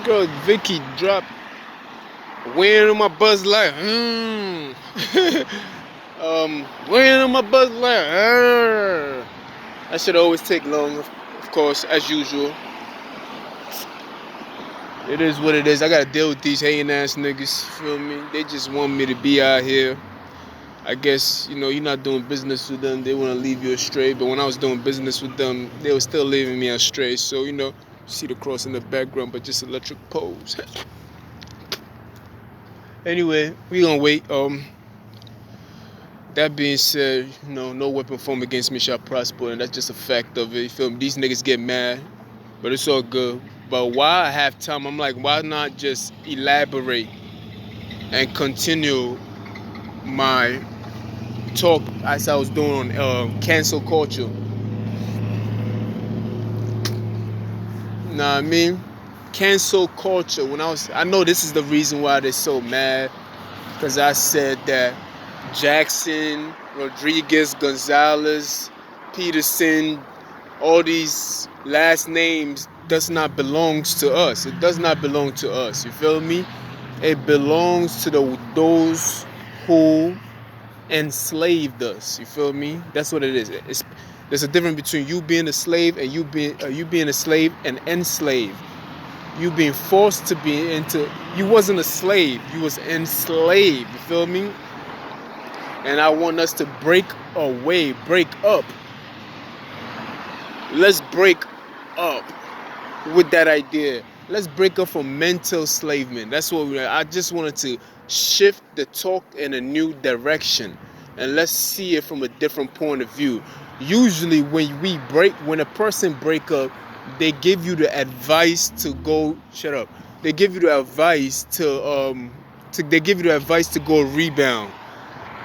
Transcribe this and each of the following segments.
girl Vicky dropped wearing on my Buzz Light. Wearing on my Buzz Light. That should always take long, of course, as usual. It is what it is. I gotta deal with these hating ass niggas. Feel me? They just want me to be out here. I guess, you're not doing business with them. They want to leave you astray. But when I was doing business with them, they were still leaving me astray. So, see the cross in the background, but just electric poles. Anyway, we gonna wait. That being said, no weapon formed against me shall prosper, and that's just a fact of it. You feel me? These niggas get mad, but it's all good. But while I have time, I'm like, why not just elaborate and continue my talk as I was doing on cancel culture? Nah, I mean, cancel culture. I know this is the reason why they're so mad, because I said that Jackson, Rodriguez, Gonzalez, Peterson, all these last names does not belongs to us. It does not belong to us. You feel me? It belongs to those who enslaved us. You feel me? That's what it is. There's a difference between you being a slave and you being a slave and enslaved. You being forced to be into. You wasn't a slave. You was enslaved. You feel me? And I want us to break up. Let's break up with that idea. Let's break up from mental enslavement. That's what I just wanted to shift the talk in a new direction. And let's see it from a different point of view. Usually when a person break up, they give you the advice to go shut up. They give you the advice to go rebound.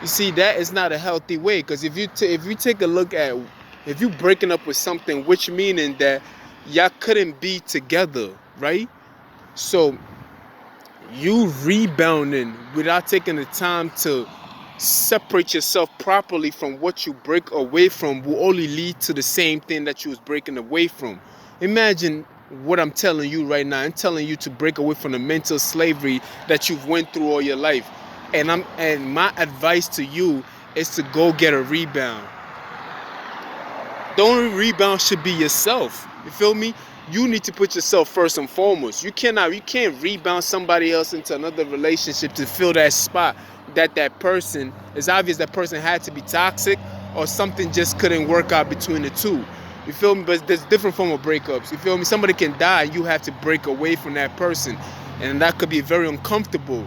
You see, that is not a healthy way, because if you take a look at, if you breaking up with something, which meaning that y'all couldn't be together, right? So you rebounding without taking the time to separate yourself properly from what you break away from will only lead to the same thing that you was breaking away from. Imagine what I'm telling you right now. I'm telling you to break away from the mental slavery that you've went through all your life. And my advice to you is to go get a rebound. The only rebound should be yourself. You feel me? You need to put yourself first and foremost. You can't rebound somebody else into another relationship to fill that spot that person. It's obvious that person had to be toxic, or something just couldn't work out between the two. You feel me? But there's different form of breakups. You feel me? Somebody can die, you have to break away from that person. And that could be very uncomfortable.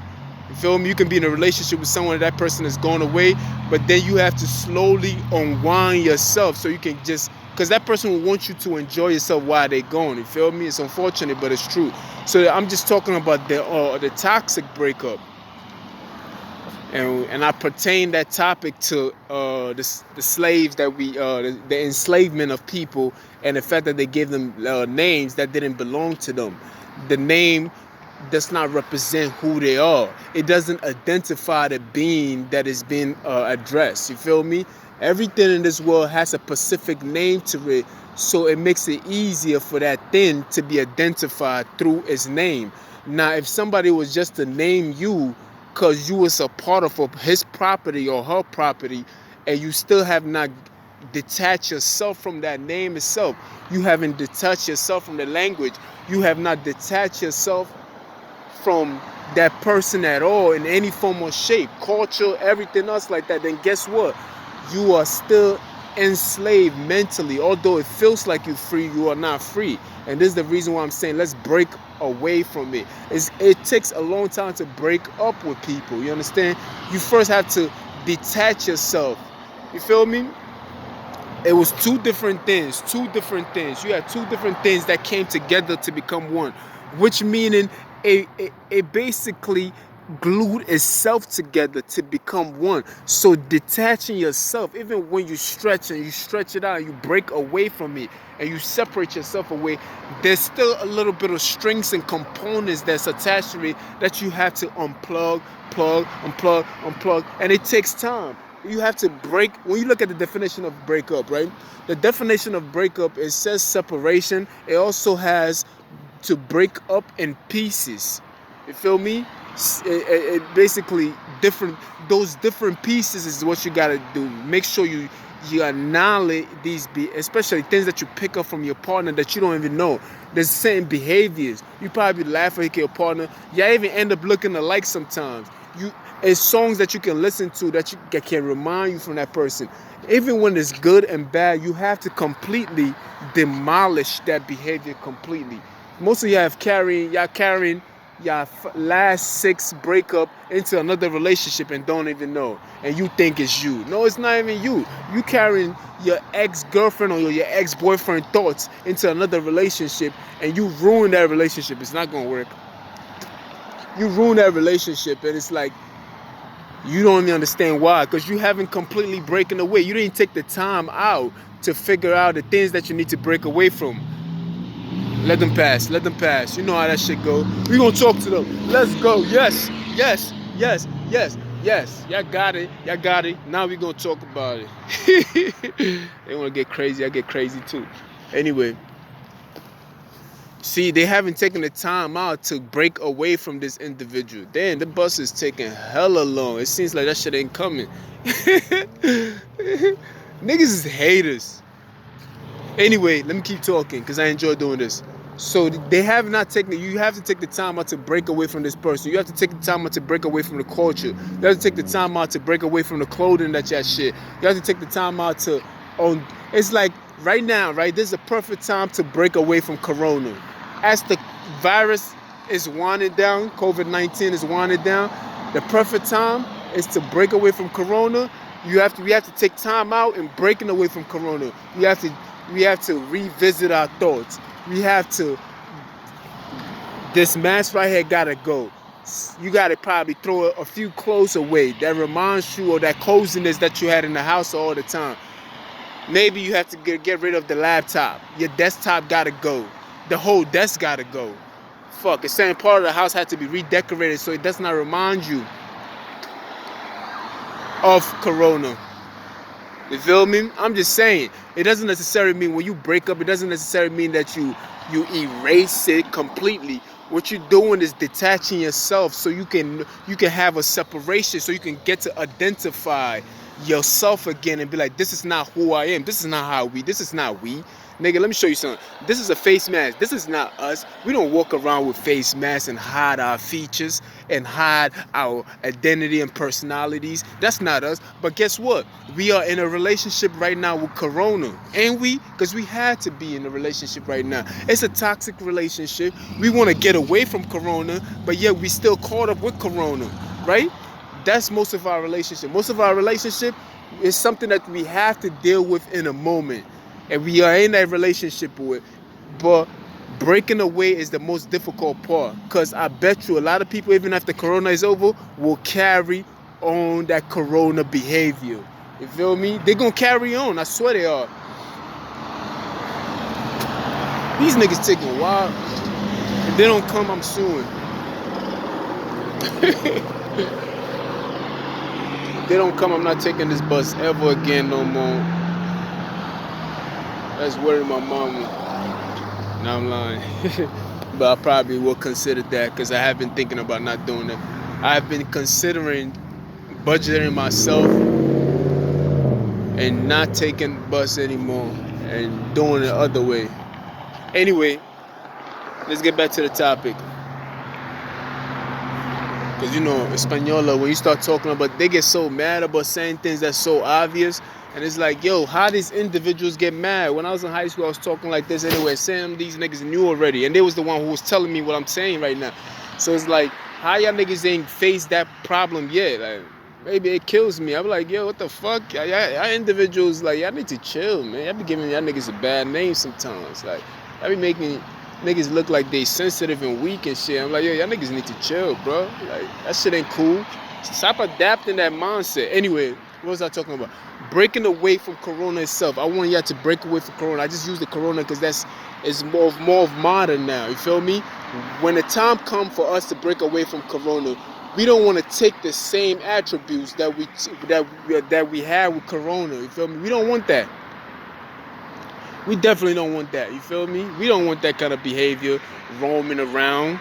You feel me? You can be in a relationship with someone, that person is going away, but then you have to slowly unwind yourself so you can just, because that person will want you to enjoy yourself while they're gone. You feel me? It's unfortunate, but it's true. So I'm just talking about the toxic breakup. And I pertain that topic to the slaves that the enslavement of people, and the fact that they gave them names that didn't belong to them. The name does not represent who they are. It doesn't identify the being that is being addressed. You feel me? Everything in this world has a specific name to it, so it makes it easier for that thing to be identified through its name. Now, if somebody was just to name you because you was a part of his property or her property, and you still have not detached yourself from that name itself, you haven't detached yourself from the language, you have not detached yourself from that person at all in any form or shape, culture, everything else like that, then guess what? You are still enslaved mentally. Although it feels like you're free, you are not free. And this is the reason why I'm saying let's break away from it. It takes a long time to break up with people. You understand? You first have to detach yourself. You feel me? It was two different things. You had two different things that came together to become one, which meaning it basically glued itself together to become one. So detaching yourself, even when you stretch it out, and you break away from it and you separate yourself away, there's still a little bit of strings and components that's attached to it that you have to unplug, unplug, and it takes time. You have to break. When you look at the definition of breakup, right? The definition of breakup, it says separation. It also has to break up in pieces. You feel me? Basically different. Those different pieces is what you gotta do. Make sure you annihilate these, especially things that you pick up from your partner that you don't even know. There's certain behaviors. You probably laugh at your partner. Y'all even end up looking alike sometimes. It's songs that you can listen to that can remind you from that person. Even when it's good and bad, you have to completely demolish that behavior completely. Most of y'all carrying your last 6 breakup into another relationship and don't even know, and you think it's you. No, it's not even you. You carrying your ex-girlfriend or your ex-boyfriend thoughts into another relationship, and you ruin that relationship. It's not gonna work. You ruin that relationship, and it's like you don't even understand why, because you haven't completely broken away. You didn't take the time out to figure out the things that you need to break away from. Let them pass. Let them pass. You know how that shit go. We gonna talk to them. Let's go. Yes. Yes. Yes. Yes. Yes. Y'all got it. Y'all got it. Now we gonna talk about it. They wanna get crazy. I get crazy too. Anyway. See, they haven't taken the time out to break away from this individual. Damn, the bus is taking hella long. It seems like that shit ain't coming. Niggas is haters. Anyway, let me keep talking because I enjoy doing this. So they have not taken it. You have to take the time out to break away from this person. You have to take the time out to break away from the culture. You have to take the time out to break away from the clothing that y'all shit. You have to take the time out to own. It's like right now, right? This is a perfect time to break away from Corona. As the virus is winding down, COVID-19 is winding down, the perfect time is to break away from Corona. We have to take time out and breaking away from Corona. We have to revisit our thoughts. We have to, this mask right here gotta go. You gotta probably throw a few clothes away that reminds you of that coziness that you had in the house all the time. Maybe you have to get rid of the laptop. Your desktop gotta go. The whole desk gotta go. Fuck, a certain part of the house had to be redecorated so it does not remind you of Corona. You feel me? I'm just saying, it doesn't necessarily mean when you break up, it doesn't necessarily mean that you erase it completely. What you're doing is detaching yourself so you can have a separation, so you can get to identify yourself again and be like, this is not who I am. This is not this is not we. Nigga, let me show you something. This is a face mask. This is not us. We don't walk around with face masks and hide our features and hide our identity and personalities. That's not us. But guess what? We are in a relationship right now with Corona. Ain't we? Because we had to be in a relationship right now. It's a toxic relationship. We want to get away from Corona, but yet we still caught up with Corona, right? That's most of our relationship. Most of our relationship is something that we have to deal with in a moment. And we are in that relationship with. But breaking away is the most difficult part. Because I bet you a lot of people, even after Corona is over, will carry on that Corona behavior. You feel me? They're going to carry on. I swear they are. These niggas taking a while. If they don't come, I'm suing. If they don't come, I'm not taking this bus ever again no more. That's worrying my mama. No, I'm lying. But I probably will consider that because I have been thinking about not doing it. I've been considering budgeting myself and not taking bus anymore and doing it the other way. Anyway, let's get back to the topic. Because, you know, Española, when you start talking about, they get so mad about saying things that's so obvious. And it's like, yo, how these individuals get mad? When I was in high school, I was talking like this anyway, saying these niggas knew already. And they was the one who was telling me what I'm saying right now. So it's like, how y'all niggas ain't faced that problem yet? Like, maybe it kills me. I'm like, yo, what the fuck? Y'all individuals, like, y'all need to chill, man. Y'all be giving y'all niggas a bad name sometimes. Like, y'all be making niggas look like they sensitive and weak and shit. I'm like, yo, y'all niggas need to chill, bro. Like, that shit ain't cool. Stop adapting that mindset. Anyway, what was I talking about? Breaking away from Corona itself. I want y'all to break away from Corona. I just use the Corona because it's more of modern now. You feel me? When the time comes for us to break away from Corona, we don't want to take the same attributes that we had with Corona. You feel me? We don't want that. We definitely don't want that. You feel me? We don't want that kind of behavior roaming around.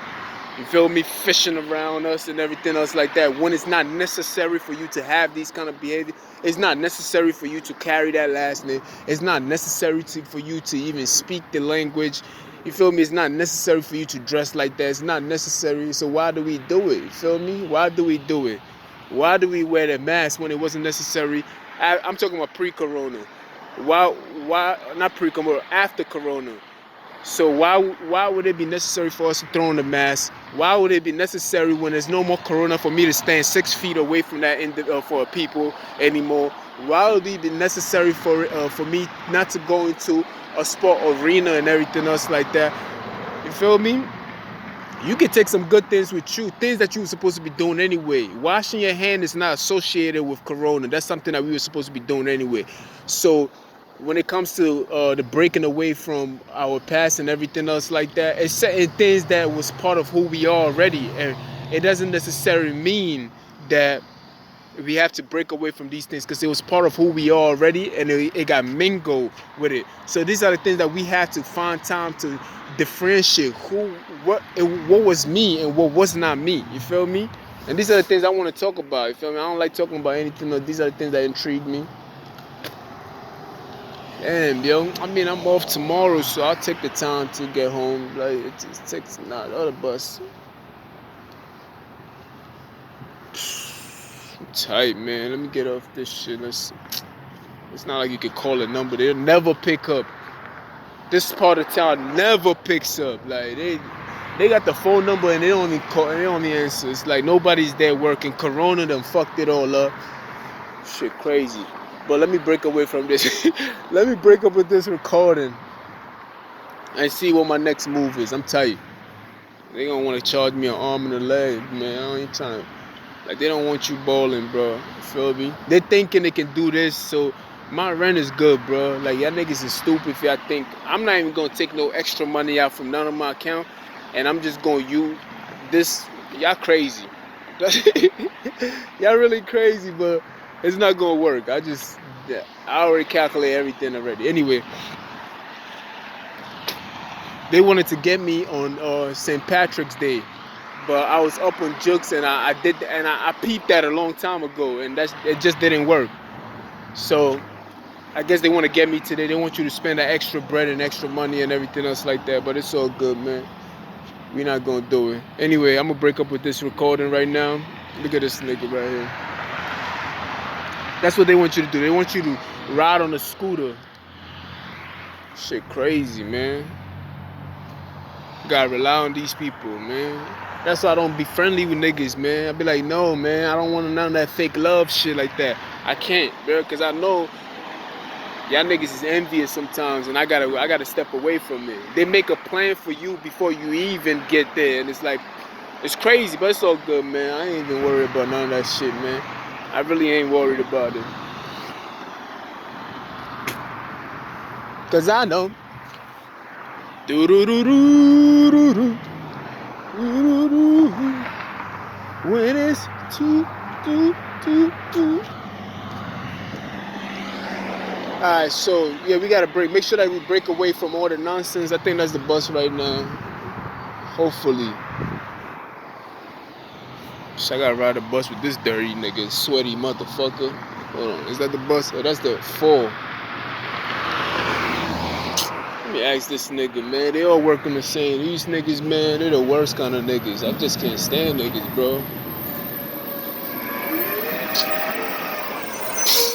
You feel me? Fishing around us and everything else like that. When it's not necessary for you to have these kind of behavior, it's not necessary for you to carry that last name. It's not necessary for you to even speak the language. You feel me? It's not necessary for you to dress like that. It's not necessary. So why do we do it? You feel me? Why do we do it? Why do we wear the mask when it wasn't necessary? I'm talking about pre-corona. Why not pre-corona, after corona? So why would it be necessary for us to throw on the mask? Why would it be necessary when there's no more corona for me to stand 6 feet away from that for people anymore? Why would it be necessary for me not to go into a sport arena and everything else like that? You feel me? You can take some good things with you, things that you were supposed to be doing anyway. Washing your hand is not associated with corona. That's something that we were supposed to be doing anyway. So when it comes to the breaking away from our past and everything else like that, it's certain things that was part of who we are already. And it doesn't necessarily mean that we have to break away from these things because it was part of who we are already and it got mingled with it. So these are the things that we have to find time to differentiate what was me and what was not me. You feel me? And these are the things I want to talk about. You feel me? I don't like talking about anything. No, these are the things that intrigue me. Damn, yo. I mean, I'm off tomorrow, so I'll take the time to get home. Like, it takes the other bus. I'm tight, man. Let me get off this shit. It's not like you can call a number. They'll never pick up. This part of town never picks up. Like, they got the phone number and they don't even call. They don't even answer. It's like nobody's there working. Corona done fucked it all up. Shit crazy. But let me break away from this. Let me break up with this recording and see what my next move is. I'm tight. They gonna want to charge me an arm and a leg, man. I ain't trying to. Like, they don't want you balling, bro. You feel me? They thinking they can do this, so my rent is good, bro. Like, y'all niggas is stupid if y'all think. I'm not even gonna take no extra money out from none of my account, and I'm just gonna use this. Y'all crazy. Y'all really crazy, but it's not gonna work. I already calculate everything already. Anyway, they wanted to get me on St. Patrick's Day, but I was up on jokes and I peeped that a long time ago, and it just didn't work. So I guess they want to get me today. They want you to spend that extra bread and extra money and everything else like that, but it's all good, man. We're not gonna do it. Anyway, I'm gonna break up with this recording right now. Look at this nigga right here. That's what they want you to do. They want you to ride on a scooter. Shit crazy, man. Gotta rely on these people, man. That's why I don't be friendly with niggas, man. I be like, no, man, I don't want none of that fake love shit like that. I can't, bro, because I know y'all niggas is envious sometimes, and I gotta step away from it. They make a plan for you before you even get there, and it's like, it's crazy, but it's all good, man. I ain't even worried about none of that shit, man. I really ain't worried about it. Cause I know. When it's Alright, so yeah, we gotta make sure that we break away from all the nonsense. I think that's the bus right now. Hopefully. So I gotta ride the bus with this dirty nigga, sweaty motherfucker. Hold on, is that the bus? Oh, that's the 4. Let me ask this nigga, man. They all working the same. These niggas, man, they're the worst kind of niggas. I just can't stand niggas, bro.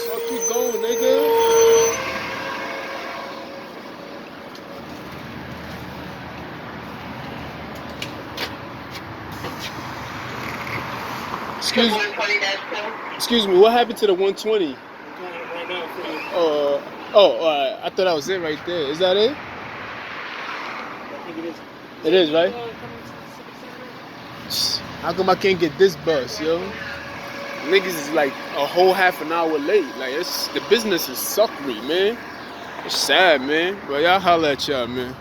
Fuck you going, nigga? Excuse me, what happened to the 120? Right now for you. I thought that was it right there. Is that it? I think it is. It is, right? How come I can't get this bus, yo? Niggas is like a whole half an hour late. Like, the business is suckery, man. It's sad, man. But y'all holla at y'all, man.